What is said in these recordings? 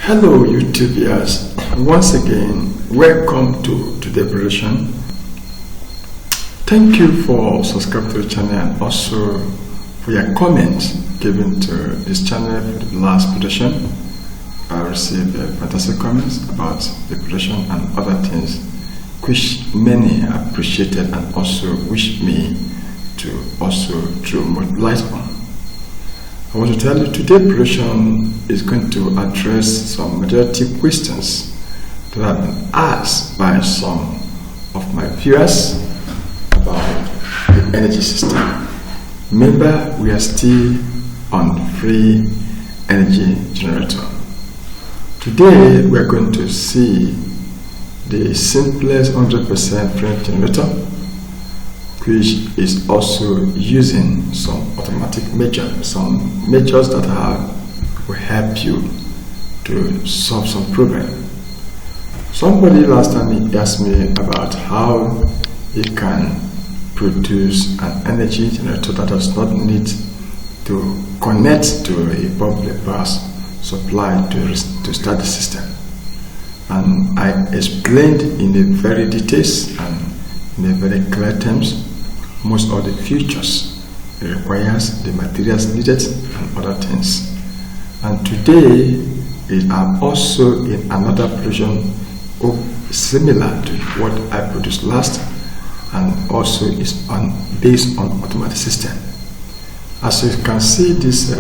Hello YouTube viewers, once again welcome to today's presentation. Thank you for subscribing to the channel and also for your comments given to this channel for the last presentation. I received fantastic comments about the presentation and other things which many appreciated and also wish me to also throw more light on. I want to tell you today's presentation is going to address some majority questions that have been asked by some of my viewers about the energy system. Remember, we are still on free energy generator. Today we are going to see the simplest 100% free energy generator, which is also using some automatic measures, some measures that will help you to solve some problem. Somebody last time he asked me about how he can produce an energy generator that does not need to connect to a public power supply to start the system. And I explained in a very details and in a very clear terms most of the features it requires, the materials needed and other things. And today we are also in another version similar to what I produced last, and also is based on automatic system. As you can see, this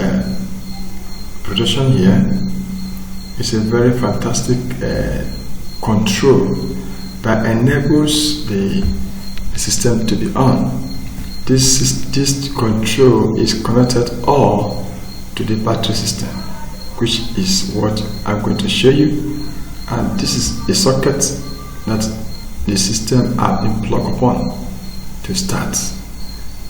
production here is a very fantastic control that enables the system to be on. This control is connected all to the battery system, which is what I'm going to show you. And this is a socket that the system has been plugged upon to start.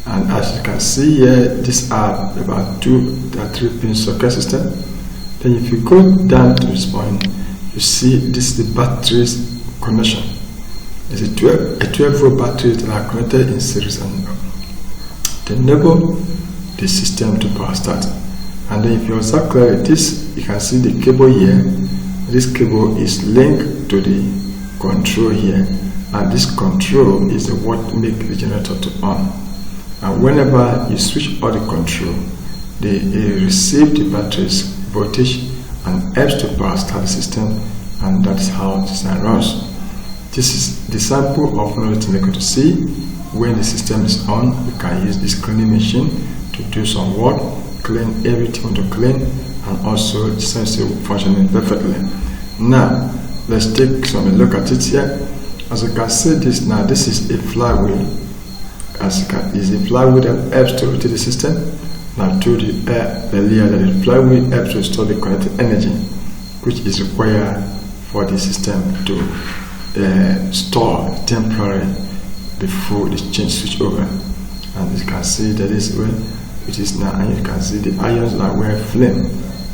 And as you can see here, these are about 2 or 3 pin socket system. Then if you go down to this point, you see this is the battery's connection. It's a 12 volt battery that are connected in series and enable the system to power start. And then if you observe clearly this, you can see the cable here. This cable is linked to the control here, and this control is what makes the generator to on. And whenever you switch on the control, they receive the battery's voltage and helps to power start the system, and that's how the system runs. This is the sample of another thing you're going to see. When the system is on, you can use this cleaning machine to do some work, clean everything you want to clean, and also the system is functioning perfectly. Now, let's take some look at it here. As you can see this now, this is a flywheel. As you can, is a flywheel that helps to rotate the system. Now, I told you earlier that the flywheel helps to store the connected energy, which is required for the system to store temporarily before the change switch over. And as you can see, that is where it is now, and you can see the ions are where flame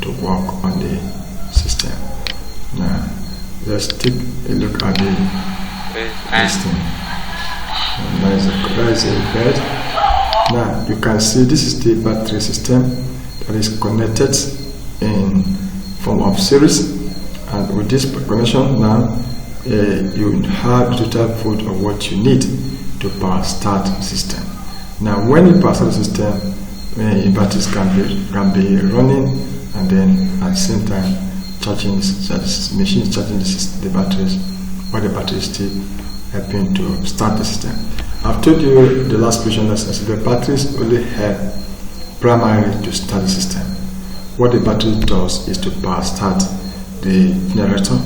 to work on the system. Now let's take a look at the system. That is a bed. Now you can see this is the battery system that is connected in form of series, and with this connection now you have the total volt of what you need to power start the system. Now when you power start the system, batteries can be running, and then at the same time charging this machine, charging the batteries, while the battery is still helping to start the system. I've told you the last question that says the batteries only help primarily to start the system. What the battery does is to power start the generator,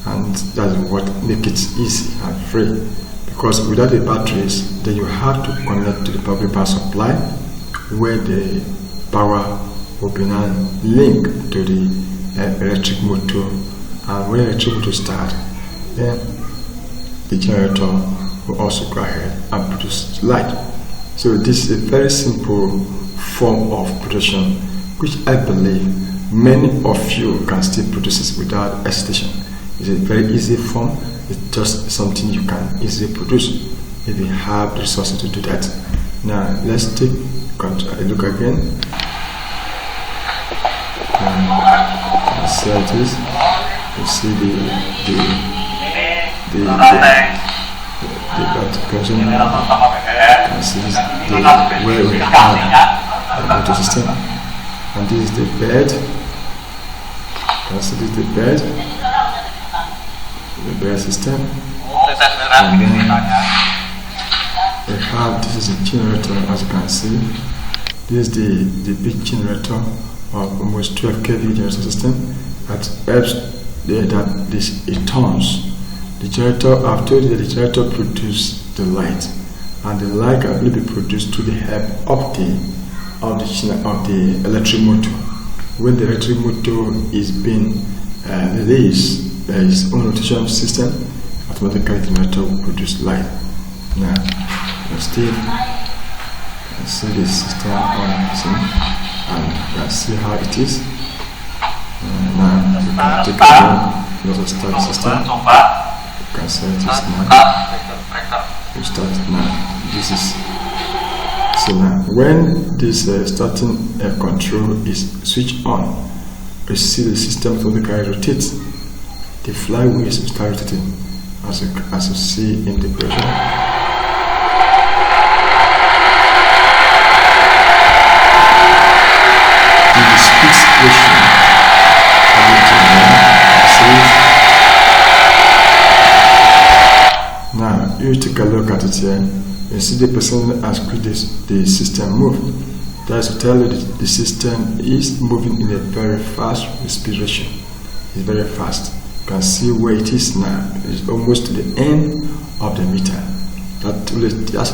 and that's what makes it easy and free. Because without the batteries, then you have to connect to the public power supply, where the power will be now linked to the electric motor, and when the electric motor starts, then the generator will also go ahead and produce light. So this is a very simple form of production, which I believe many of you can still produce it without hesitation. It's a very easy form. It's just something you can easily produce if you have the resources to do that. Now let's take a look again. see how it is. You see the vertical. You can see where we have the motor system, and this is the bed. You can see this is the bed system, and then we have, this is a generator. As you can see, this is the big generator of almost 12 kV generator system that helps it turns. The generator, I've told you that the generator produces the light, and the light can only be produced through the help of the electric motor. When the electric motor is being released, there is own rotation system. Automatically, the generator will produce light. Now, still see the system on, and you can see how it is. Now, you can take a look at the start system. You can see it is now. You start it now. This is so now. When this starting control is switched on, you see the system automatically rotates. The flywheel is start rotating, as you see in the pressure. Now you take a look at it here. You see the percent as quick as the system move. That's to tell you that the system is moving in a very fast speed ratio. It's very fast. You can see where it is now. It's almost to the end of the meter. That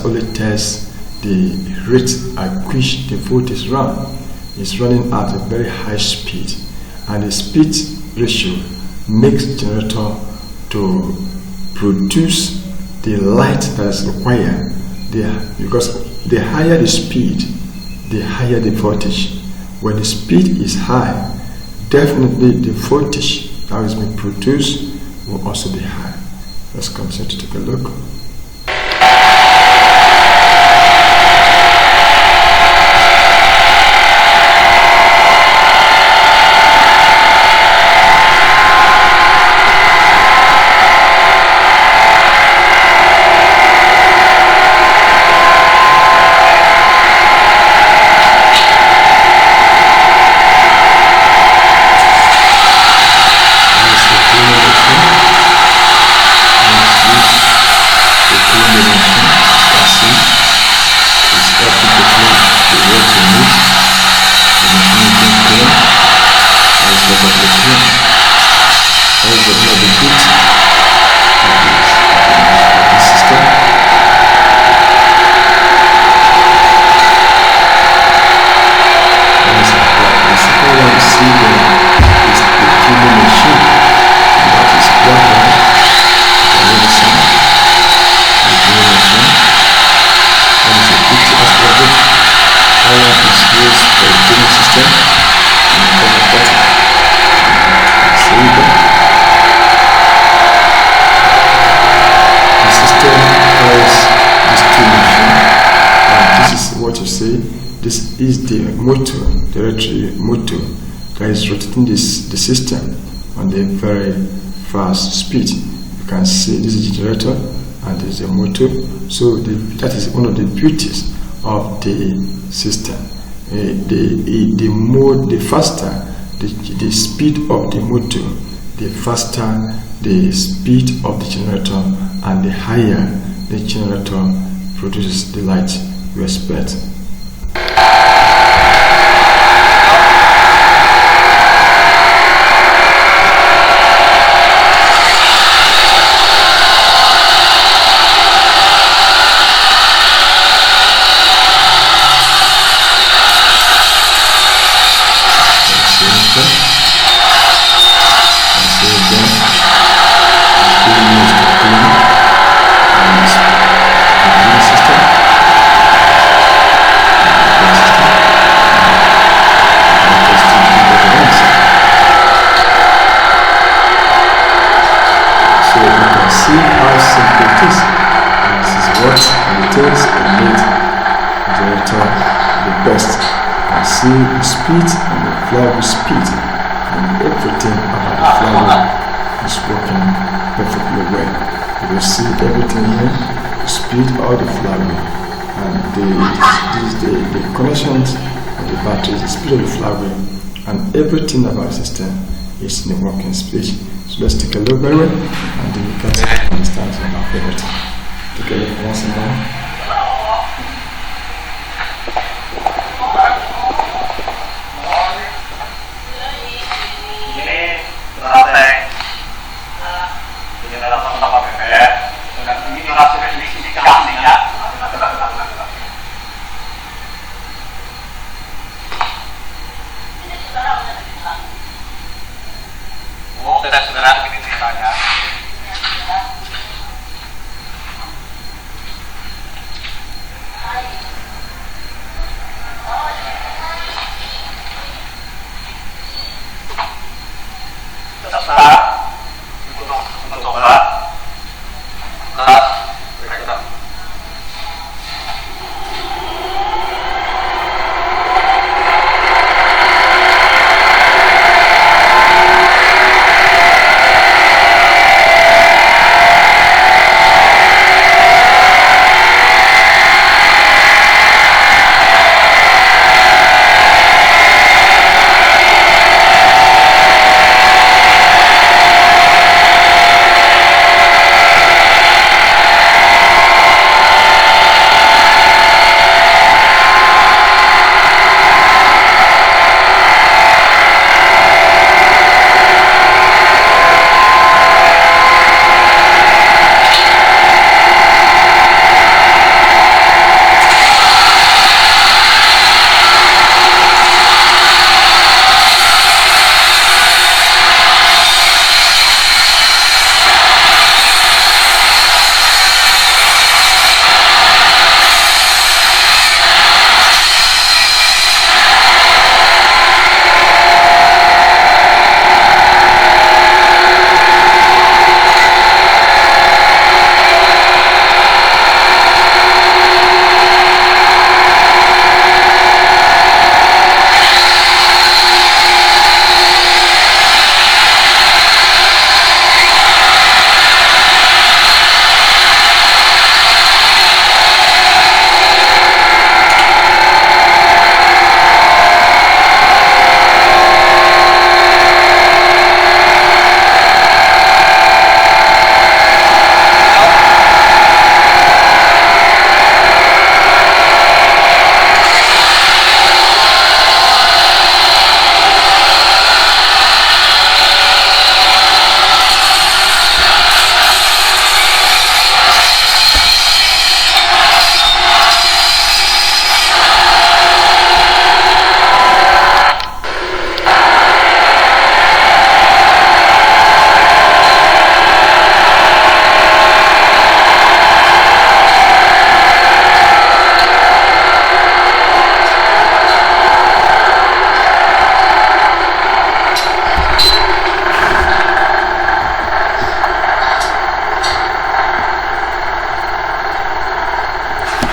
only tells the rate at which the voltage run. It's running at a very high speed, and the speed ratio makes the generator to produce the light that is required. Because the higher the speed, the higher the voltage. When the speed is high, definitely the voltage that is being produced will also be high. Let's continue to take a look. This is the motor, the electric motor that is rotating the system on a very fast speed. You can see this is the generator and this is the motor. So that is one of the beauties of the system. The faster the speed of the motor, the faster the speed of the generator, and the higher the generator produces the light you expect. See the speed and the flywheel speed. and everything about the flywheel is working perfectly well. You will see everything here, the speed of the flywheel, and the connections of the batteries, the speed of the flywheel, and everything about the system is in the working speed. So let's take a look very well, and then you can understand about everything. Take a look once again.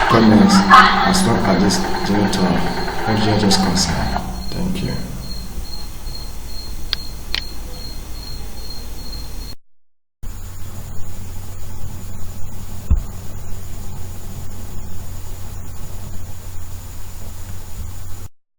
Comments as far as this generator is concerned.